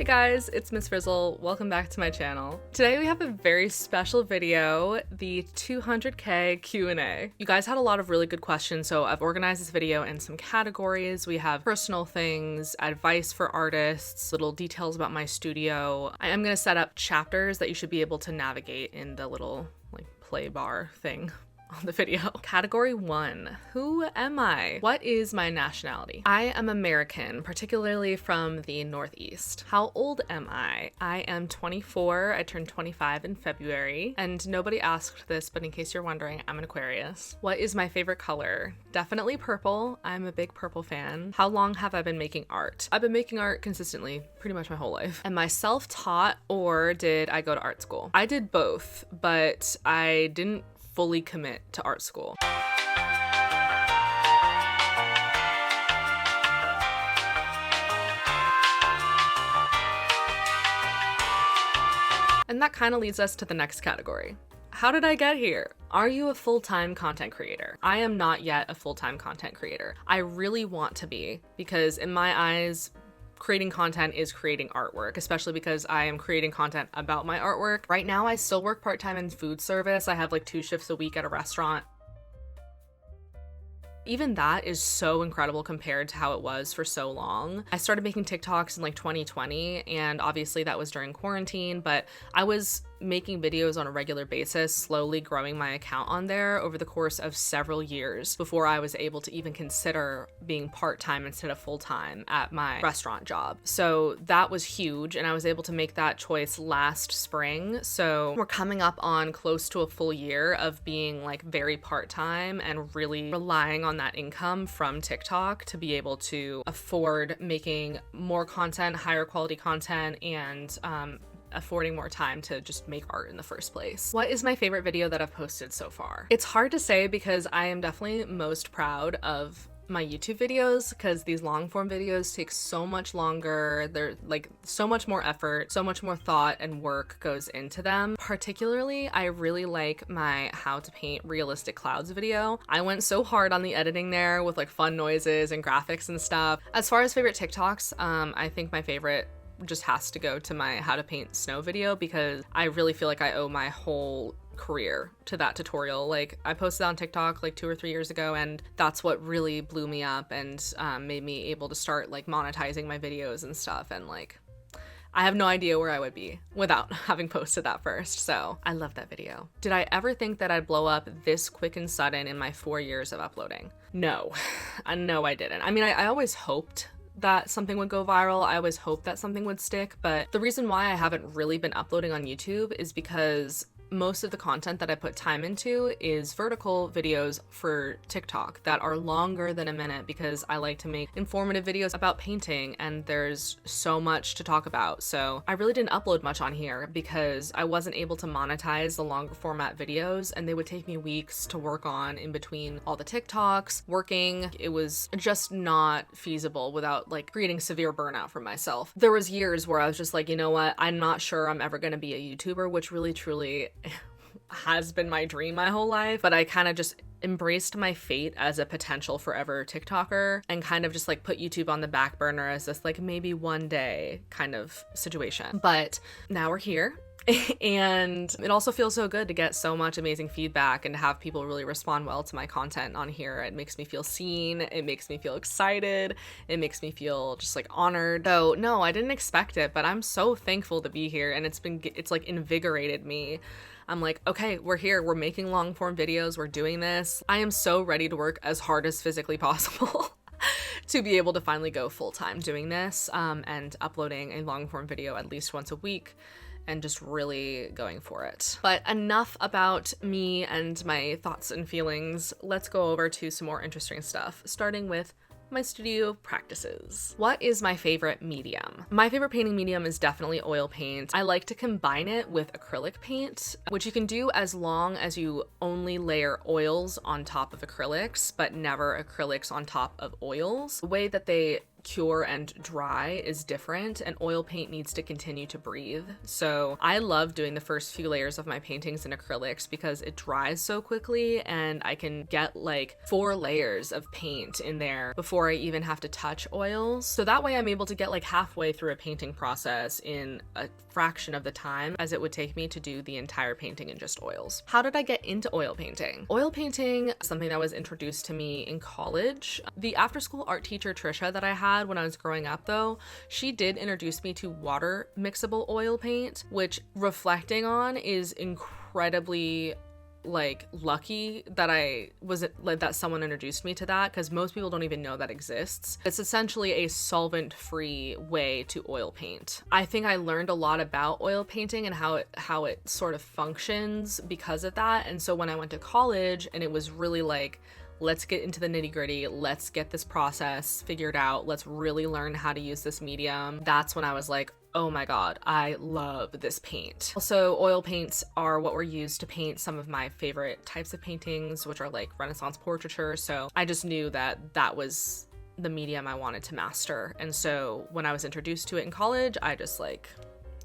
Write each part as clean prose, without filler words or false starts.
Hey guys, it's Miss Frizzle. Welcome back to my channel. Today we have a very special video, the 200K Q&A. You guys had a lot of really good questions, so I've organized this video in some categories. We have personal things, advice for artists, little details about my studio. I am going to set up chapters that you should be able to navigate in the little play bar thing on the video. Category 1, who am I? What is my nationality? I am American, particularly from the Northeast. How old am I? I am 24. I turned 25 in February, and nobody asked this, but in case you're wondering, I'm an Aquarius. What is my favorite color? Definitely purple. I'm a big purple fan. How long have I been making art? I've been making art consistently pretty much my whole life. Am I self-taught or did I go to art school? I did both, but I didn't fully commit to art school. And that kind of leads us to the next category. How did I get here? Are you a full-time content creator? I am not yet a full-time content creator. I really want to be, because in my eyes, creating content is creating artwork, especially because I am creating content about my artwork. Right now, I still work part-time in food service. I have like 2 shifts a week at a restaurant. Even that is so incredible compared to how it was for so long. I started making TikToks in like 2020, and obviously that was during quarantine, but I was making videos on a regular basis, slowly growing my account on there over the course of several years before I was able to even consider being part-time instead of full-time at my restaurant job. So that was huge, and I was able to make that choice last spring. So we're coming up on close to a full year of being like very part-time and really relying on that income from TikTok to be able to afford making more content, higher quality content, and affording more time to just make art in the first place. What is my favorite video that I've posted so far? It's hard to say because I am definitely most proud of my YouTube videos, because these long form videos take so much longer. They're like so much more effort, so much more thought and work goes into them. Particularly, I really like my how to paint realistic clouds video. I went so hard on the editing there with like fun noises and graphics and stuff. As far as favorite TikToks, I think my favorite just has to go to my how to paint snow video, because I really feel like I owe my whole career to that tutorial. Like, I posted on TikTok like 2 or 3 years ago, and that's what really blew me up and made me able to start like monetizing my videos and stuff. And like, I have no idea where I would be without having posted that first. So I love that video. Did I ever think that I'd blow up this quick and sudden in my 4 years of uploading? No, no, I didn't. I mean, I always hoped that something would go viral. I always hoped that something would stick, but the reason why I haven't really been uploading on YouTube is because most of the content that I put time into is vertical videos for TikTok that are longer than a minute, because I like to make informative videos about painting and there's so much to talk about. So I really didn't upload much on here because I wasn't able to monetize the longer format videos, and they would take me weeks to work on in between all the TikToks, working. It was just not feasible without like creating severe burnout for myself. There was years where I was just like, you know what, I'm not sure I'm ever gonna be a YouTuber, which really truly has been my dream my whole life, but I kind of just embraced my fate as a potential forever TikToker and kind of just like put YouTube on the back burner as this like maybe one day kind of situation. But now we're here. And it also feels so good to get so much amazing feedback and to have people really respond well to my content on here. It makes me feel seen. It makes me feel excited. It makes me feel just like honored. So no, I didn't expect it, but I'm so thankful to be here, and it's like invigorated me. I'm like, okay, we're here. We're making long form videos. We're doing this. I am so ready to work as hard as physically possible to be able to finally go full time doing this and uploading a long form video at least once a week, and just really going for it. But enough about me and my thoughts and feelings. Let's go over to some more interesting stuff, starting with my studio practices. What is my favorite medium? My favorite painting medium is definitely oil paint. I like to combine it with acrylic paint, which you can do as long as you only layer oils on top of acrylics, but never acrylics on top of oils. The way that they cure and dry is different, and oil paint needs to continue to breathe. So I love doing the first few layers of my paintings in acrylics because it dries so quickly and I can get like 4 layers of paint in there before I even have to touch oils. So that way I'm able to get like halfway through a painting process in a fraction of the time as it would take me to do the entire painting in just oils. How did I get into oil painting? Oil painting, something that was introduced to me in college. The after school art teacher Trisha that I had when I was growing up though, she did introduce me to water mixable oil paint, which reflecting on is incredibly like lucky that I was like that someone introduced me to that, because most people don't even know that exists. It's essentially a solvent-free way to oil paint. I think I learned a lot about oil painting and how it sort of functions because of that. And so when I went to college and it was really like, let's get into the nitty-gritty, let's get this process figured out, let's really learn how to use this medium, that's when I was like, oh my god, I love this paint. Also, oil paints are what were used to paint some of my favorite types of paintings, which are like Renaissance portraiture. So I just knew that that was the medium I wanted to master. And so when I was introduced to it in college, I just like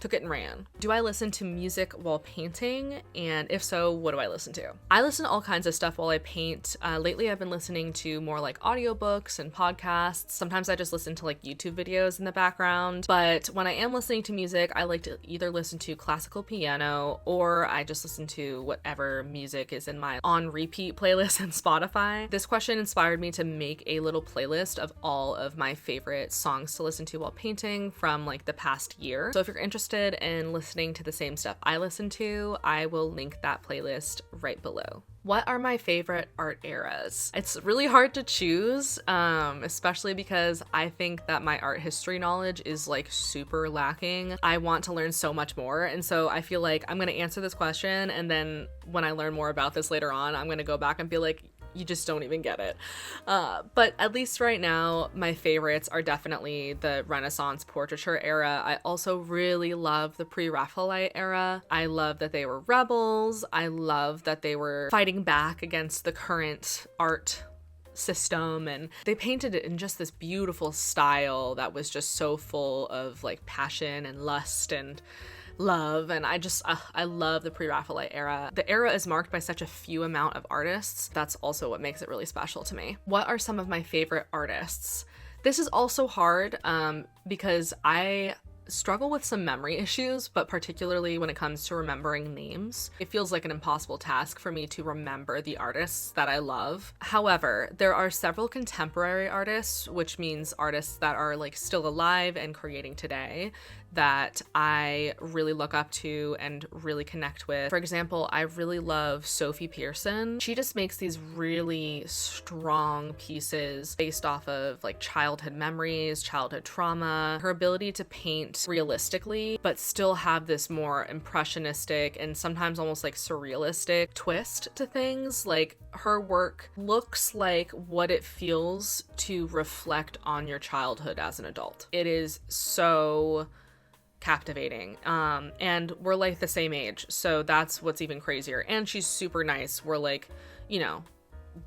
took it and ran. Do I listen to music while painting? And if so, what do I listen to? I listen to all kinds of stuff while I paint. Lately, I've been listening to more like audiobooks and podcasts. Sometimes I just listen to like YouTube videos in the background. But when I am listening to music, I like to either listen to classical piano or I just listen to whatever music is in my on repeat playlist on Spotify. This question inspired me to make a little playlist of all of my favorite songs to listen to while painting from like the past year. So if you're interested in listening to the same stuff I listen to, I will link that playlist right below. What are my favorite art eras? It's really hard to choose, especially because I think that my art history knowledge is like super lacking. I want to learn so much more, and so I feel like I'm gonna answer this question, and then when I learn more about this later on, I'm gonna go back and be like, you just don't even get it. But at least right now, my favorites are definitely the Renaissance portraiture era. I also really love the pre-Raphaelite era. I love that they were rebels. I love that they were fighting back against the current art system, and they painted it in just this beautiful style that was just so full of like passion and lust and love. And I love the pre-Raphaelite era. The era is marked by such a few amount of artists. That's also what makes it really special to me. What are some of my favorite artists? This is also hard because I struggle with some memory issues, but particularly when it comes to remembering names. It feels like an impossible task for me to remember the artists that I love. However, there are several contemporary artists, which means artists that are like still alive and creating today, that I really look up to and really connect with. For example, I really love Sophie Pearson. She just makes these really strong pieces based off of like childhood memories, childhood trauma. Her ability to paint realistically, but still have this more impressionistic and sometimes almost like surrealistic twist to things. Like her work looks like what it feels to reflect on your childhood as an adult. It is so captivating. And we're like the same age, so that's what's even crazier. And she's super nice. We're like, you know,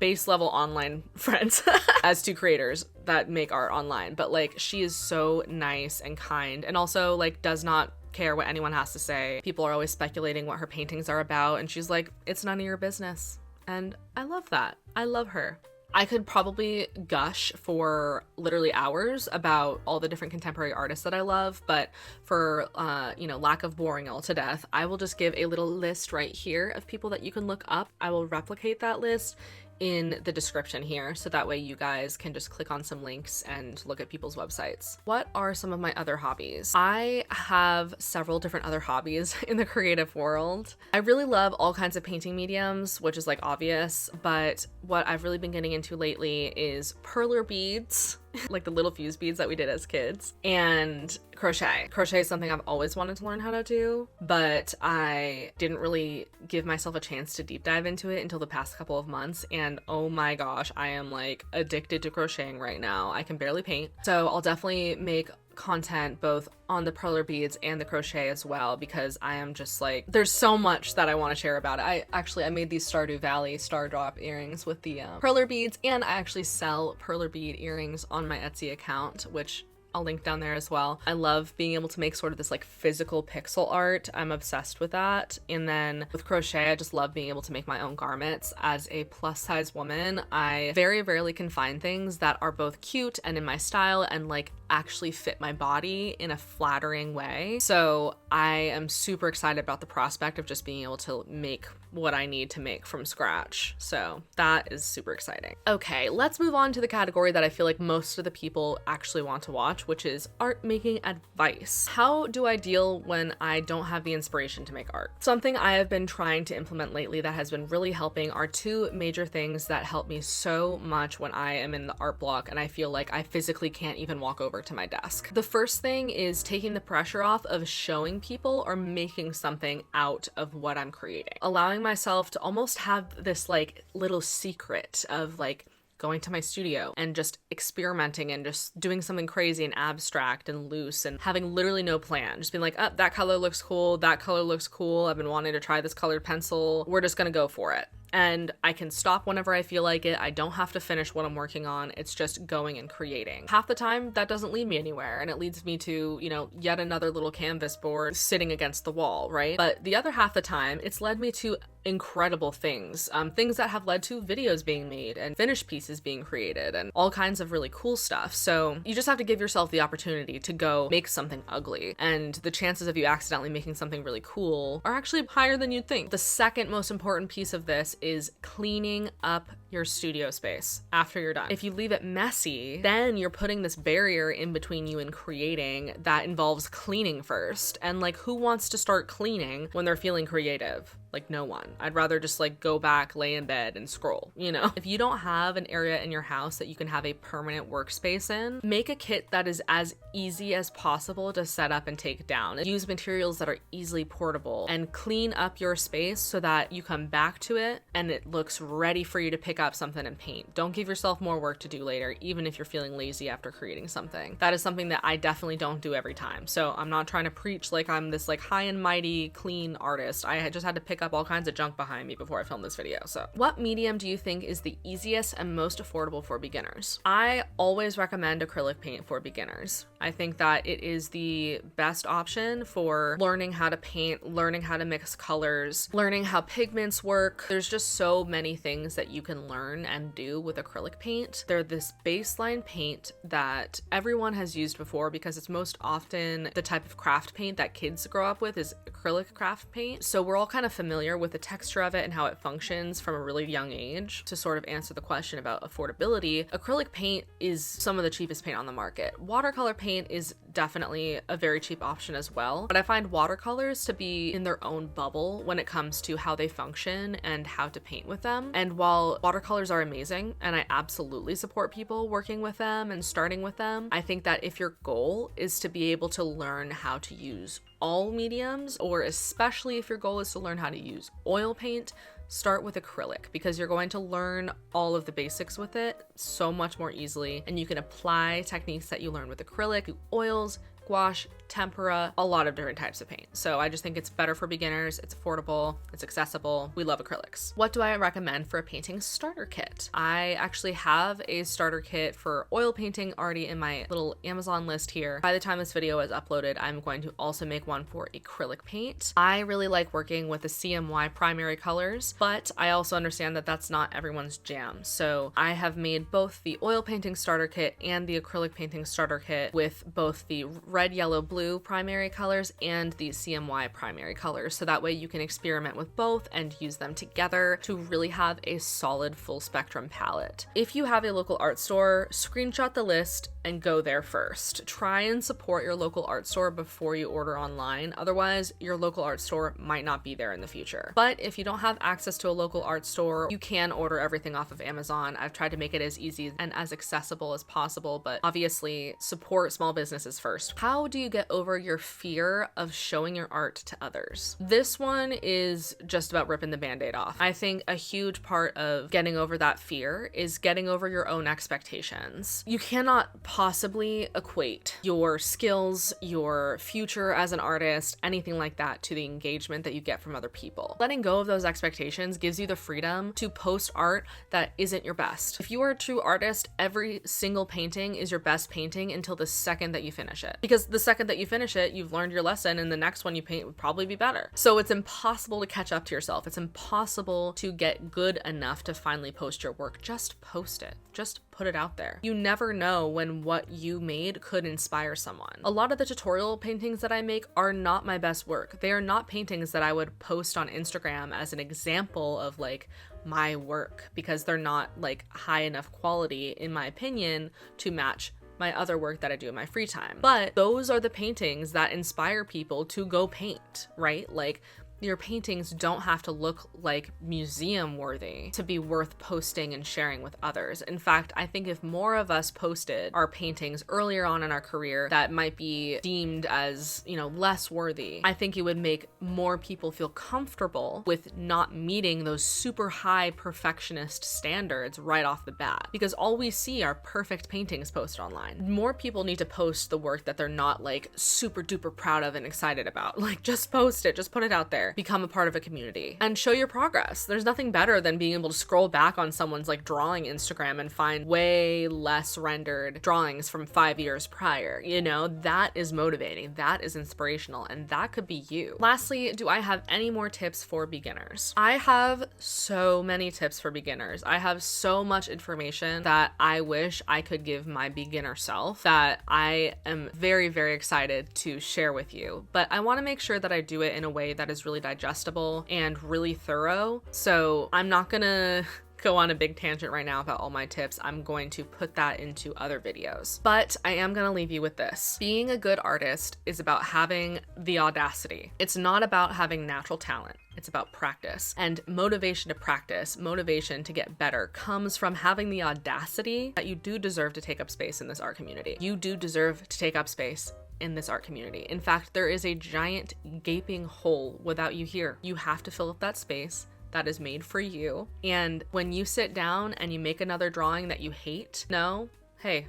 base level online friends as two creators that make art online, but like she is so nice and kind, and also like does not care what anyone has to say. People are always speculating what her paintings are about, and she's like, it's none of your business. And I love that. I love her. I could probably gush for literally hours about all the different contemporary artists that I love, but for, lack of boring y'all to death, I will just give a little list right here of people that you can look up. I will replicate that list in the description here, so that way you guys can just click on some links and look at people's websites. What are some of my other hobbies? I have several different other hobbies in the creative world. I really love all kinds of painting mediums, which is like obvious, but what I've really been getting into lately is perler beads, like the little fuse beads that we did as kids, and crochet. Crochet is something I've always wanted to learn how to do, but I didn't really give myself a chance to deep dive into it until the past couple of months, and oh my gosh, I am like addicted to crocheting right now. I can barely paint, so I'll definitely make content both on the perler beads and the crochet as well, because I am just like, there's so much that I want to share about it. I made these Stardew Valley star drop earrings with the perler beads, and I actually sell perler bead earrings on my Etsy account, which I'll link down there as well. I love being able to make sort of this like physical pixel art. I'm obsessed with that. And then with crochet, I just love being able to make my own garments. As a plus size woman, I very rarely can find things that are both cute and in my style and like actually fit my body in a flattering way. So I am super excited about the prospect of just being able to make what I need to make from scratch. So that is super exciting. Okay, let's move on to the category that I feel like most of the people actually want to watch, which is art making advice. How do I deal when I don't have the inspiration to make art? Something I have been trying to implement lately that has been really helping are two major things that help me so much when I am in the art block and I feel like I physically can't even walk over to my desk. The first thing is taking the pressure off of showing people or making something out of what I'm creating. Allowing myself to almost have this like little secret of like going to my studio and just experimenting and just doing something crazy and abstract and loose and having literally no plan. Just being like, oh, that color looks cool. That color looks cool. I've been wanting to try this colored pencil. We're just gonna go for it. And I can stop whenever I feel like it. I don't have to finish what I'm working on. It's just going and creating. Half the time, that doesn't lead me anywhere, and it leads me to, you know, yet another little canvas board sitting against the wall, right? But the other half the time, it's led me to incredible things, things that have led to videos being made and finished pieces being created and all kinds of really cool stuff. So you just have to give yourself the opportunity to go make something ugly, and the chances of you accidentally making something really cool are actually higher than you'd think. The second most important piece of this is cleaning up your studio space after you're done. If you leave it messy, then you're putting this barrier in between you and creating that involves cleaning first. And like, who wants to start cleaning when they're feeling creative? Like, no one. I'd rather just like go back, lay in bed and scroll, you know? If you don't have an area in your house that you can have a permanent workspace in, make a kit that is as easy as possible to set up and take down. Use materials that are easily portable and clean up your space so that you come back to it and it looks ready for you to pick up something and paint. Don't give yourself more work to do later, even if you're feeling lazy after creating something. That is something that I definitely don't do every time. So I'm not trying to preach like I'm this like high and mighty clean artist. I just had to pick up all kinds of junk behind me before I filmed this video. So what medium do you think is the easiest and most affordable for beginners? I always recommend acrylic paint for beginners. I think that it is the best option for learning how to paint, learning how to mix colors, learning how pigments work. There's just so many things that you can learn and do with acrylic paint. They're this baseline paint that everyone has used before because it's most often the type of craft paint that kids grow up with is acrylic craft paint. So we're all kind of familiar with the texture of it and how it functions from a really young age. To sort of answer the question about affordability, acrylic paint is some of the cheapest paint on the market. Watercolor paint is definitely a very cheap option as well, but I find watercolors to be in their own bubble when it comes to how they function and how to paint with them. And while watercolors are amazing, and I absolutely support people working with them and starting with them, I think that if your goal is to be able to learn how to use all mediums, or especially if your goal is to learn how to use oil paint, start with acrylic, because you're going to learn all of the basics with it so much more easily, and you can apply techniques that you learn with acrylic, oils, gouache, tempera, a lot of different types of paint. So I just think it's better for beginners, it's affordable, it's accessible. We love acrylics. What do I recommend for a painting starter kit? I actually have a starter kit for oil painting already in my little Amazon list here. By the time this video is uploaded, I'm going to also make one for acrylic paint. I really like working with the CMY primary colors, but I also understand that that's not everyone's jam. So I have made both the oil painting starter kit and the acrylic painting starter kit with both the red, yellow, blue primary colors and the CMY primary colors. So that way you can experiment with both and use them together to really have a solid full spectrum palette. If you have a local art store, screenshot the list and go there first. Try and support your local art store before you order online. Otherwise, your local art store might not be there in the future. But if you don't have access to a local art store, you can order everything off of Amazon. I've tried to make it as easy and as accessible as possible, but obviously support small businesses first. How do you get over your fear of showing your art to others? This one is just about ripping the band-aid off. I think a huge part of getting over that fear is getting over your own expectations. You cannot possibly equate your skills, your future as an artist, anything like that to the engagement that you get from other people. Letting go of those expectations gives you the freedom to post art that isn't your best. If you are a true artist, every single painting is your best painting until the second that you finish it. Because the second that you finish it, you've learned your lesson and the next one you paint would probably be better. So it's impossible to catch up to yourself. It's impossible to get good enough to finally post your work. Just post it. Just put it out there. You never know when what you made could inspire someone. A lot of the tutorial paintings that I make are not my best work. They are not paintings that I would post on Instagram as an example of like my work, because they're not like high enough quality in my opinion to match my other work that I do in my free time. But those are the paintings that inspire people to go paint, right? Like, your paintings don't have to look like museum worthy to be worth posting and sharing with others. In fact, I think if more of us posted our paintings earlier on in our career that might be deemed as, you know, less worthy, I think it would make more people feel comfortable with not meeting those super high perfectionist standards right off the bat. Because all we see are perfect paintings posted online. More people need to post the work that they're not like super duper proud of and excited about. Like, just post it, just put it out there. Become a part of a community and show your progress. There's nothing better than being able to scroll back on someone's like drawing Instagram and find way less rendered drawings from 5 years prior. You know, that is motivating, that is inspirational, and that could be you. Lastly, do I have any more tips for beginners? I have so many tips for beginners. I have so much information that I wish I could give my beginner self that I am very, very excited to share with you. But I want to make sure that I do it in a way that is really digestible and really thorough. So I'm not gonna go on a big tangent right now about all my tips. I'm going to put that into other videos. But I am gonna leave you with this. Being a good artist is about having the audacity. It's not about having natural talent. It's about practice, and motivation to practice, motivation to get better comes from having the audacity that you do deserve to take up space in this art community. You do deserve to take up space in this art community. In fact, there is a giant gaping hole without you here. You have to fill up that space that is made for you. And when you sit down and you make another drawing that you hate, no, hey,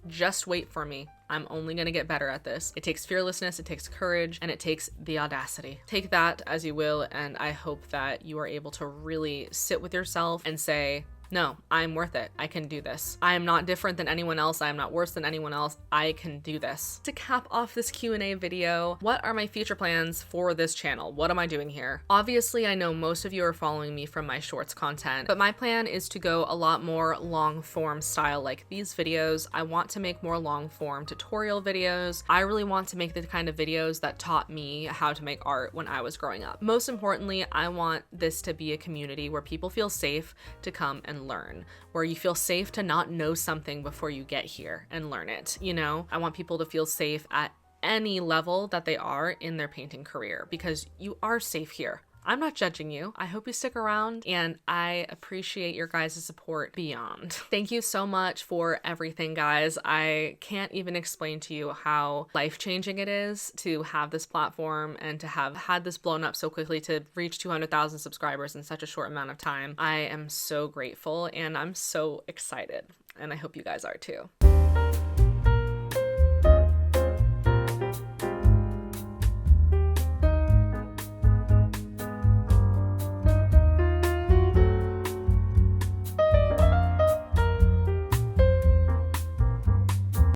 just wait for me. I'm only gonna get better at this. It takes fearlessness, it takes courage, and it takes the audacity. Take that as you will, and I hope that you are able to really sit with yourself and say, no, I'm worth it. I can do this. I am not different than anyone else. I am not worse than anyone else. I can do this. To cap off this Q&A video, what are my future plans for this channel? What am I doing here? Obviously, I know most of you are following me from my shorts content, but my plan is to go a lot more long form style like these videos. I want to make more long form tutorial videos. I really want to make the kind of videos that taught me how to make art when I was growing up. Most importantly, I want this to be a community where people feel safe to come and learn, where you feel safe to not know something before you get here and learn it. You know, I want people to feel safe at any level that they are in their painting career, because you are safe here. I'm not judging you. I hope you stick around, and I appreciate your guys' support beyond. Thank you so much for everything, guys. I can't even explain to you how life-changing it is to have this platform and to have had this blown up so quickly, to reach 200,000 subscribers in such a short amount of time. I am so grateful and I'm so excited, and I hope you guys are too.